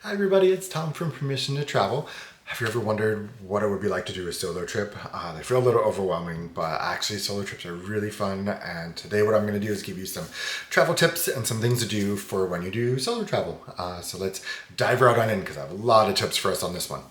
Hi everybody, it's Tom from Permission to Travel. Have you ever wondered what it would be like to do a solo trip? They feel a little overwhelming, but actually solo trips are really fun. And today what I'm going to do is give you some travel tips and some things to do for when you do solo travel. So let's dive right on in because I have a lot of tips for us on this one.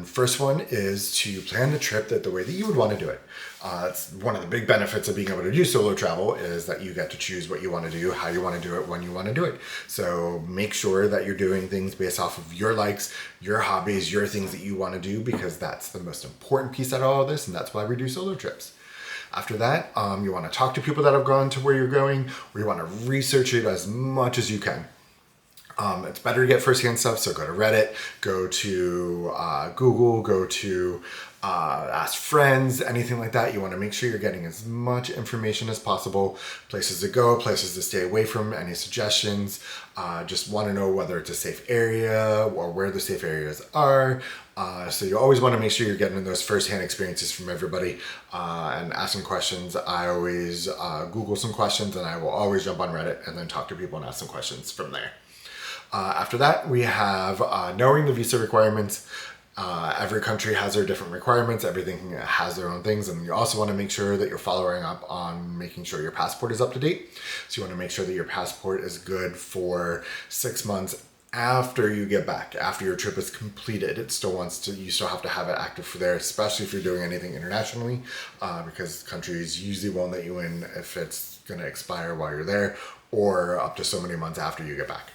First one is to plan the trip the way that you would want to do it. It's one of the big benefits of being able to do solo travel is that you get to choose what you want to do, how you want to do it, when you want to do it. So make sure that you're doing things based off of your likes, your hobbies, your things that you want to do, because that's the most important piece out of all of this, and that's why we do solo trips. After that, you want to talk to people that have gone to where you're going, or you want to research it as much as you can. It's better to get firsthand stuff, so go to Reddit, go to Google, go to ask friends, anything like that. You want to make sure you're getting as much information as possible, places to go, places to stay away from, any suggestions. Just want to know whether it's a safe area or where the safe areas are. So you always want to make sure you're getting those firsthand experiences from everybody and asking questions. I always Google some questions, and I will always jump on Reddit and then talk to people and ask some questions from there. After that, we have knowing the visa requirements. Every country has their different requirements. Everything has their own things. And you also want to make sure that you're following up on making sure your passport is up to date. So you want to make sure that your passport is good for 6 months after you get back, after your trip is completed. You still have to have it active for there, especially if you're doing anything internationally, because countries usually won't let you in if it's going to expire while you're there or up to so many months after you get back.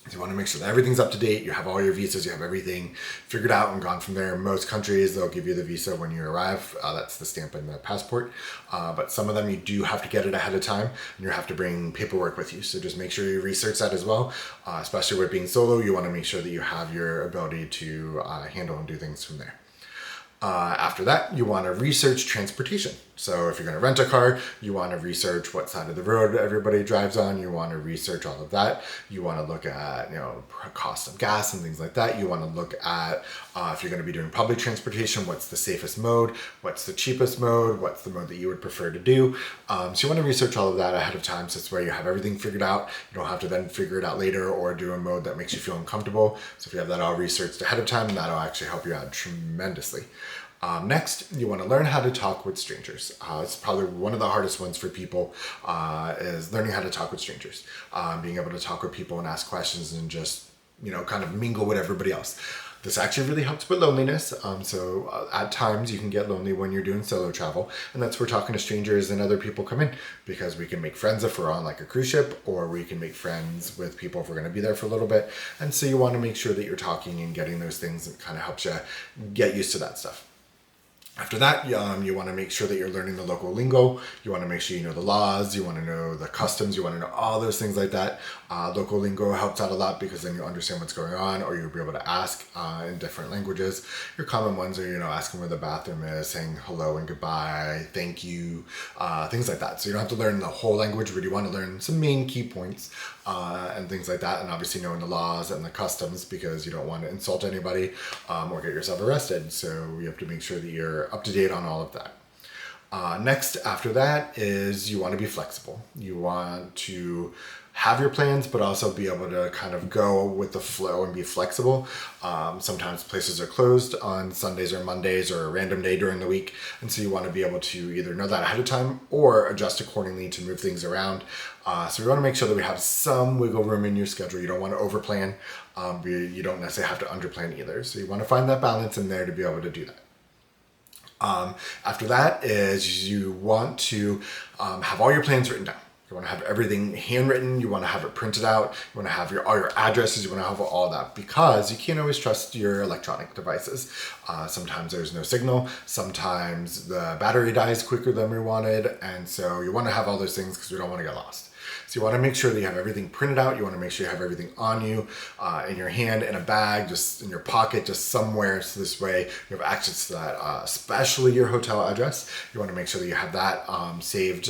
So you want to make sure that everything's up to date, you have all your visas, you have everything figured out and gone from there. Most countries, they'll give you the visa when you arrive. That's the stamp in the passport. But some of them, you do have to get it ahead of time, and you have to bring paperwork with you. So just make sure you research that as well. Especially with being solo, you want to make sure that you have your ability to handle and do things from there. After that, you want to research transportation. So if you're going to rent a car, you want to research what side of the road everybody drives on. You want to research all of that. You want to look at, cost of gas and things like that. You want to look at if you're going to be doing public transportation, what's the safest mode, what's the cheapest mode, what's the mode that you would prefer to do. So you want to research all of that ahead of time, so it's where you have everything figured out. You don't have to then figure it out later or do a mode that makes you feel uncomfortable. So if you have that all researched ahead of time, that'll actually help you out tremendously. Next, you want to learn how to talk with strangers. It's probably one of the hardest ones for people is learning how to talk with strangers. Being able to talk with people and ask questions and just, kind of mingle with everybody else. This actually really helps with loneliness. So at times you can get lonely when you're doing solo travel, and that's where talking to strangers and other people come in, because we can make friends if we're on like a cruise ship, or we can make friends with people if we're going to be there for a little bit. And so you want to make sure that you're talking and getting those things that kind of helps you get used to that stuff. After that, you want to make sure that you're learning the local lingo. You want to make sure you know the laws. You want to know the customs. You want to know all those things like that. Local lingo helps out a lot because then you understand what's going on, or you'll be able to ask in different languages. Your common ones are, asking where the bathroom is, saying hello and goodbye, thank you, things like that. So you don't have to learn the whole language, but you want to learn some main key points and things like that. And obviously knowing the laws and the customs, because you don't want to insult anybody or get yourself arrested. So you have to make sure that you're up to date on all of that. Next, after that, is you want to be flexible. You want to have your plans, but also be able to kind of go with the flow and be flexible. Sometimes places are closed on Sundays or Mondays or a random day during the week. And so you want to be able to either know that ahead of time or adjust accordingly to move things around. So we want to make sure that we have some wiggle room in your schedule. You don't want to overplan, but you don't necessarily have to underplan either. So you want to find that balance in there to be able to do that. After that is you want to have all your plans written down. You want to have everything handwritten. You want to have it printed out. You want to have all your addresses. You want to have all that, because you can't always trust your electronic devices. Sometimes there's no signal. Sometimes the battery dies quicker than we wanted. And so you want to have all those things because we don't want to get lost. So you want to make sure that you have everything printed out. You want to make sure you have everything on you, in your hand, in a bag, just in your pocket, just somewhere. So this way you have access to that, especially your hotel address. You want to make sure that you have that saved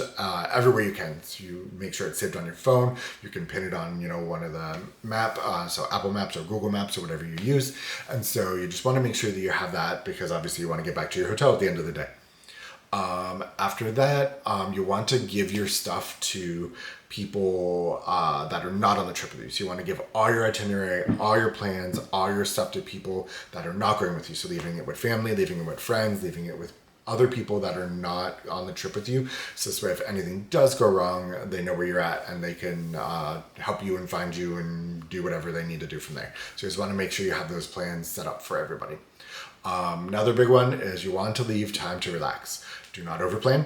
everywhere you can. So you make sure it's saved on your phone. You can pin it on, one of the map, so Apple Maps or Google Maps or whatever you use. And so you just want to make sure that you have that, because obviously you want to get back to your hotel at the end of the day. After that, you want to give your stuff to people that are not on the trip with you. So you want to give all your itinerary, all your plans, all your stuff to people that are not going with you. So leaving it with family, leaving it with friends, leaving it with other people that are not on the trip with you. So this way, if anything does go wrong, they know where you're at and they can help you and find you and do whatever they need to do from there. So you just want to make sure you have those plans set up for everybody. Another big one is you want to leave time to relax. Do not overplan.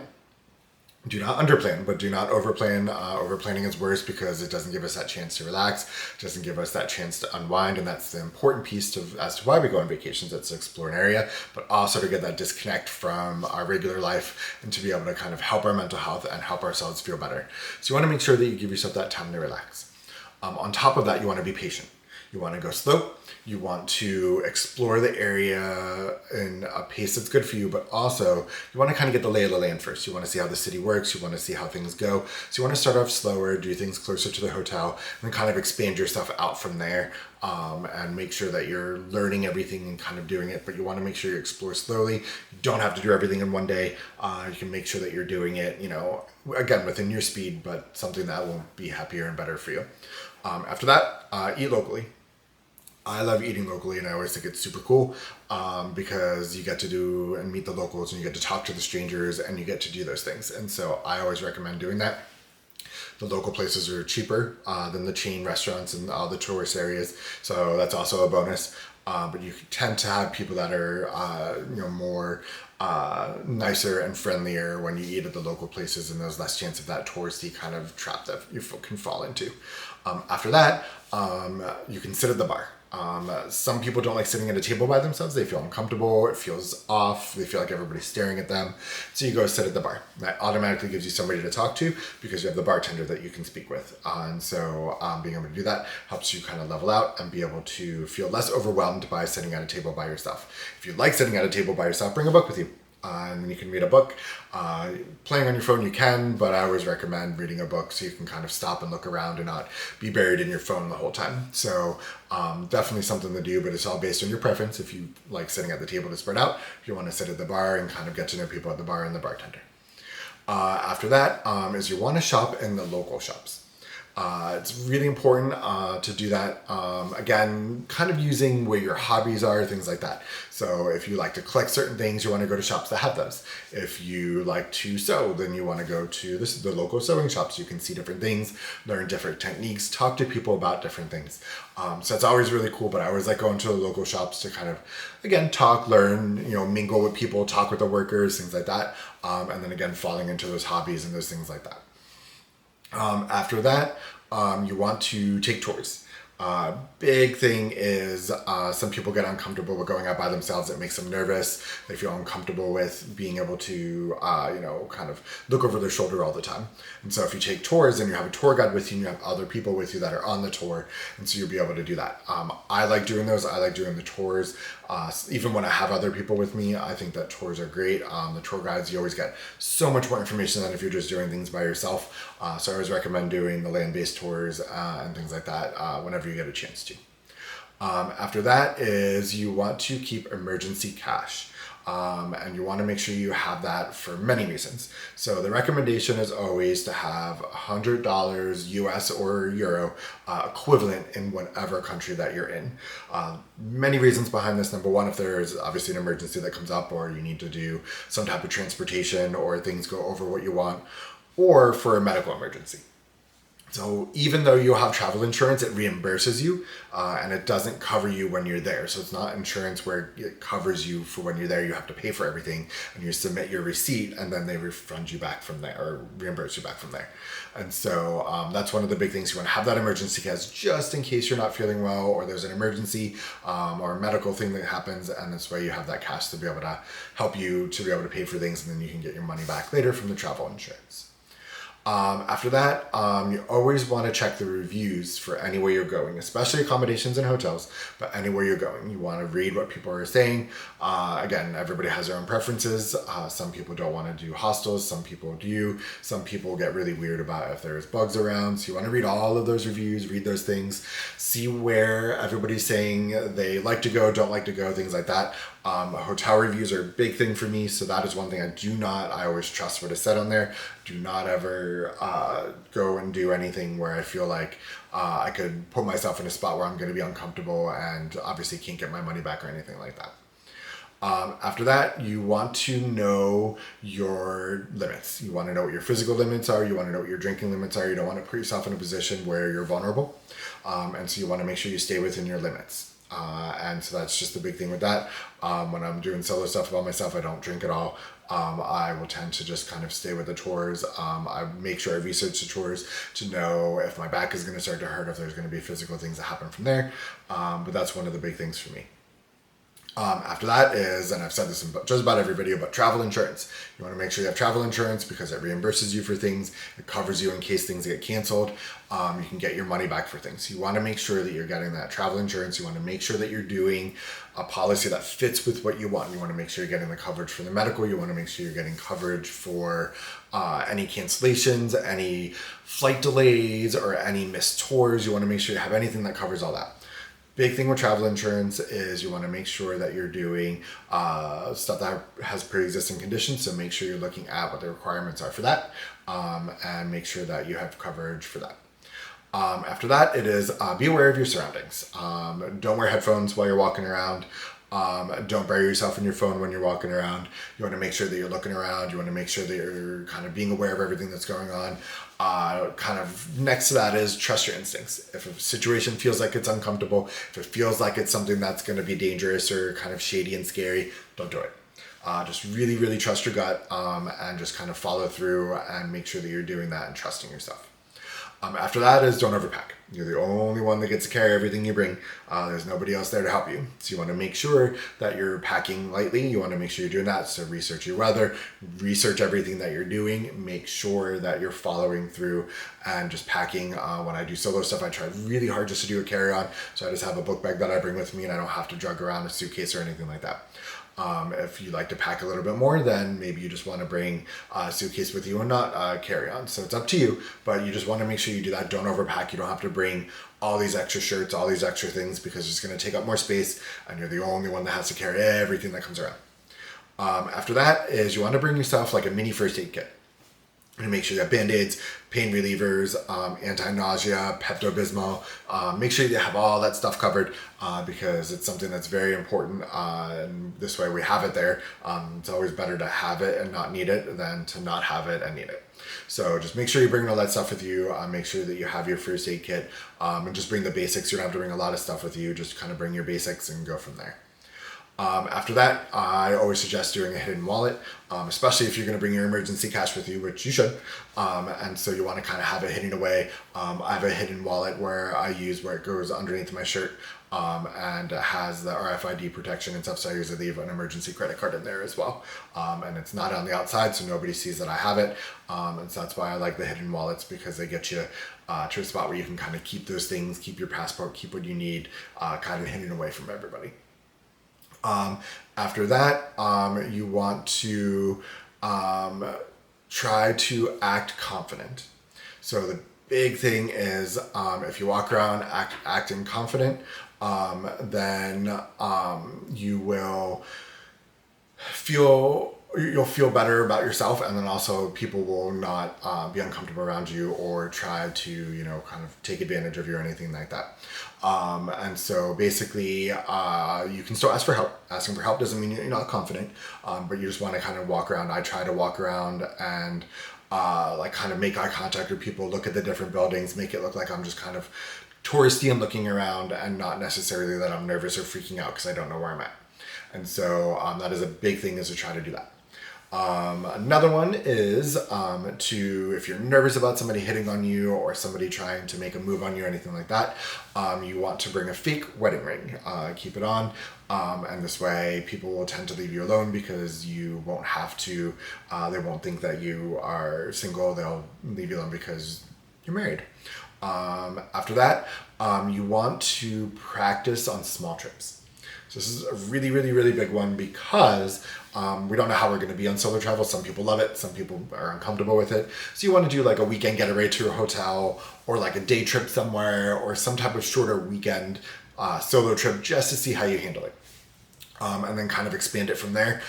Do not underplan, but do not overplan. Overplanning is worse because it doesn't give us that chance to relax. It doesn't give us that chance to unwind, and that's the important piece as to why we go on vacations. It's to explore an area, but also to get that disconnect from our regular life and to be able to kind of help our mental health and help ourselves feel better. So you want to make sure that you give yourself that time to relax. On top of that, you want to be patient. You want to go slow. You want to explore the area in a pace that's good for you, but also you want to kind of get the lay of the land first. You want to see how the city works. You want to see how things go. So you want to start off slower, do things closer to the hotel, and then kind of expand your stuff out from there, and make sure that you're learning everything and kind of doing it. But you want to make sure you explore slowly. You don't have to do everything in one day. You can make sure that you're doing it, again, within your speed, but something that will be happier and better for you. After that, eat locally. I love eating locally, and I always think it's super cool because you get to do and meet the locals, and you get to talk to the strangers, and you get to do those things. And so I always recommend doing that. The local places are cheaper than the chain restaurants and all the tourist areas, so that's also a bonus. But you tend to have people that are more nicer and friendlier when you eat at the local places, and there's less chance of that touristy kind of trap that you can fall into. After that, you can sit at the bar. Some people don't like sitting at a table by themselves. They feel uncomfortable. It feels off. They feel like everybody's staring at them. So you go sit at the bar. That automatically gives you somebody to talk to because you have the bartender that you can speak with. And so being able to do that helps you kind of level out and be able to feel less overwhelmed by sitting at a table by yourself. If you like sitting at a table by yourself, bring a book with you. And you can read a book. Playing on your phone you can, but I always recommend reading a book so you can kind of stop and look around and not be buried in your phone the whole time. So definitely something to do, but it's all based on your preference. If you like sitting at the table to spread out, if you want to sit at the bar and kind of get to know people at the bar and the bartender. After that is you want to shop in the local shops. It's really important to do that, again, kind of using where your hobbies are, things like that. So if you like to collect certain things, you want to go to shops that have those. If you like to sew, then you want to go to the local sewing shops. You can see different things, learn different techniques, talk to people about different things. So it's always really cool, but I always like going to the local shops to kind of, again, talk, learn, mingle with people, talk with the workers, things like that. And then again, falling into those hobbies and those things like that. After that, you want to take tours. Big thing is some people get uncomfortable with going out by themselves. It makes them nervous. They feel uncomfortable with being able to, kind of look over their shoulder all the time. And so if you take tours and you have a tour guide with you and you have other people with you that are on the tour, and so you'll be able to do that. I like doing those. I like doing the tours. Even when I have other people with me, I think that tours are great. The tour guides, you always get so much more information than if you're just doing things by yourself. So I always recommend doing the land-based tours and things like that whenever you get a chance to. After that is you want to keep emergency cash. And you want to make sure you have that for many reasons. So the recommendation is always to have $100 US or Euro equivalent in whatever country that you're in. Many reasons behind this. Number one, if there's obviously an emergency that comes up, or you need to do some type of transportation, or things go over what you want, or for a medical emergency. So even though you'll have travel insurance, it reimburses you and it doesn't cover you when you're there. So it's not insurance where it covers you for when you're there. You have to pay for everything and you submit your receipt and then they refund you back from there or reimburse you back from there. And so that's one of the big things. You want to have that emergency cash just in case you're not feeling well or there's an emergency or a medical thing that happens. And this way you have that cash to be able to help you to be able to pay for things, and then you can get your money back later from the travel insurance. After that, you always want to check the reviews for anywhere you're going, especially accommodations and hotels, but anywhere you're going. You want to read what people are saying. Again, everybody has their own preferences. Some people don't want to do hostels, some people do. Some people get really weird about if there's bugs around. So you want to read all of those reviews, read those things, see where everybody's saying they like to go, don't like to go, things like that. Hotel reviews are a big thing for me, so that is one thing I always trust what is said on there. Do not ever go and do anything where I feel like I could put myself in a spot where I'm going to be uncomfortable and obviously can't get my money back or anything like that. After that, you want to know your limits. You want to know what your physical limits are. You want to know what your drinking limits are. You don't want to put yourself in a position where you're vulnerable. And so you want to make sure you stay within your limits. And so that's just the big thing with that. When I'm doing solo stuff by myself, I don't drink at all. I will tend to just kind of stay with the tours. I make sure I research the tours to know if my back is going to start to hurt, if there's going to be physical things that happen from there. But that's one of the big things for me. After that is, and I've said this in just about every video, but travel insurance. You want to make sure you have travel insurance because it reimburses you for things. It covers you in case things get canceled. You can get your money back for things. You want to make sure that you're getting that travel insurance. You want to make sure that you're doing a policy that fits with what you want. You want to make sure you're getting the coverage for the medical. You want to make sure you're getting coverage for any cancellations, any flight delays, or any missed tours. You want to make sure you have anything that covers all that. Big thing with travel insurance is you want to make sure that you're doing stuff that has pre-existing conditions. So make sure you're looking at what the requirements are for that, and make sure that you have coverage for that. After that, it is be aware of your surroundings. Don't wear headphones while you're walking around. Don't bury yourself in your phone when you're walking around. You want to make sure that you're looking around. You want to make sure that you're kind of being aware of everything that's going on. Kind of next to that is trust your instincts. If a situation feels like it's uncomfortable, if it feels like it's something that's going to be dangerous or kind of shady and scary, don't do it. Just really, really trust your gut, and just kind of follow through and make sure that you're doing that and trusting yourself. After that is don't overpack. You're the only one that gets to carry everything you bring. There's nobody else there to help you. So you want to make sure that you're packing lightly. You want to make sure you're doing that. So research your weather, research everything that you're doing, make sure that you're following through and just packing. When I do solo stuff, I try really hard just to do a carry-on. So I just have a book bag that I bring with me and I don't have to drug around a suitcase or anything like that. If you like to pack a little bit more, then maybe you just want to bring a suitcase with you and not carry on. So it's up to you, but you just want to make sure you do that. Don't overpack. You don't have to bring all these extra shirts, all these extra things, because it's going to take up more space and you're the only one that has to carry everything that comes around. After that is you want to bring yourself like a mini first aid kit. And make sure you have Band-Aids, pain relievers, anti-nausea, Pepto-Bismol. Make sure you have all that stuff covered because it's something that's very important. And this way we have it there. It's always better to have it and not need it than to not have it and need it. So just make sure you bring all that stuff with you. Make sure that you have your first aid kit, and just bring the basics. You don't have to bring a lot of stuff with you. Just kind of bring your basics and go from there. After that, I always suggest doing a hidden wallet, especially if you're going to bring your emergency cash with you, which you should. And so you want to kind of have it hidden away. I have a hidden wallet where it goes underneath my shirt, and it has the RFID protection and stuff. So I usually leave an emergency credit card in there as well. And it's not on the outside, so nobody sees that I have it. And so that's why I like the hidden wallets, because they get you to a spot where you can kind of keep those things, keep your passport, keep what you need, kind of hidden away from everybody. After that, you want to try to act confident. So the big thing is if you walk around acting confident, then you will you'll feel better about yourself, and then also people will not be uncomfortable around you or try to kind of take advantage of you or anything like that. And so basically you can still ask for help. Asking for help doesn't mean you're not confident, but you just want to kind of walk around. I try to walk around and like kind of make eye contact with people, look at the different buildings, make it look like I'm just kind of touristy and looking around, and not necessarily that I'm nervous or freaking out because I don't know where I'm at. And so that is a big thing, is to try to do that. Another one is if you're nervous about somebody hitting on you or somebody trying to make a move on you or anything like that, you want to bring a fake wedding ring. Keep it on, and this way people will tend to leave you alone because you won't have to, they won't think that you are single. They'll leave you alone because you're married. After that, you want to practice on small trips. So this is a really, really, really big one because we don't know how we're going to be on solo travel. Some people love it. Some people are uncomfortable with it. So you want to do like a weekend getaway to a hotel or like a day trip somewhere or some type of shorter weekend solo trip just to see how you handle it. And then kind of expand it from there.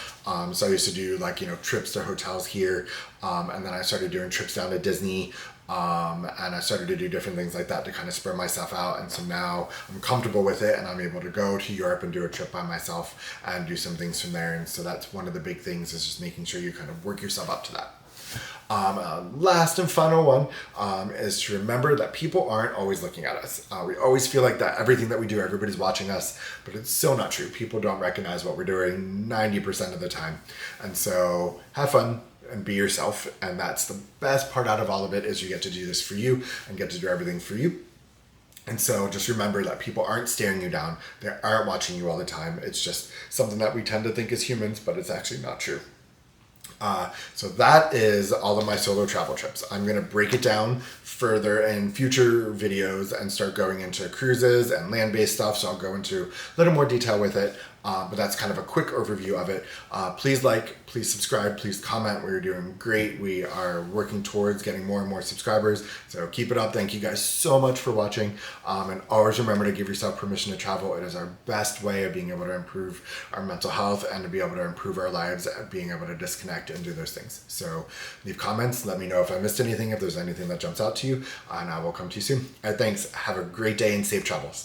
So I used to do like, trips to hotels here. And then I started doing trips down to Disney. And I started to do different things like that to kind of spread myself out. And so now I'm comfortable with it and I'm able to go to Europe and do a trip by myself and do some things from there. And so that's one of the big things, is just making sure you kind of work yourself up to that. Last and final one is to remember that people aren't always looking at us. We always feel like that everything that we do, everybody's watching us, but it's so not true. People don't recognize what we're doing 90% of the time. And so have fun and be yourself. And that's the best part out of all of it, is you get to do this for you and get to do everything for you. And so just remember that people aren't staring you down. They aren't watching you all the time. It's just something that we tend to think as humans, but it's actually not true. So that is all of my solo travel trips. I'm going to break it down further in future videos and start going into cruises and land-based stuff. So I'll go into a little more detail with it. But that's kind of a quick overview of it. Please please subscribe, please comment. We're doing great. We are working towards getting more and more subscribers. So keep it up. Thank you guys so much for watching. And always remember to give yourself permission to travel. It is our best way of being able to improve our mental health and to be able to improve our lives and being able to disconnect and do those things. So leave comments. Let me know if I missed anything, if there's anything that jumps out to you, and I will come to you soon. All right, thanks. Have a great day and safe travels.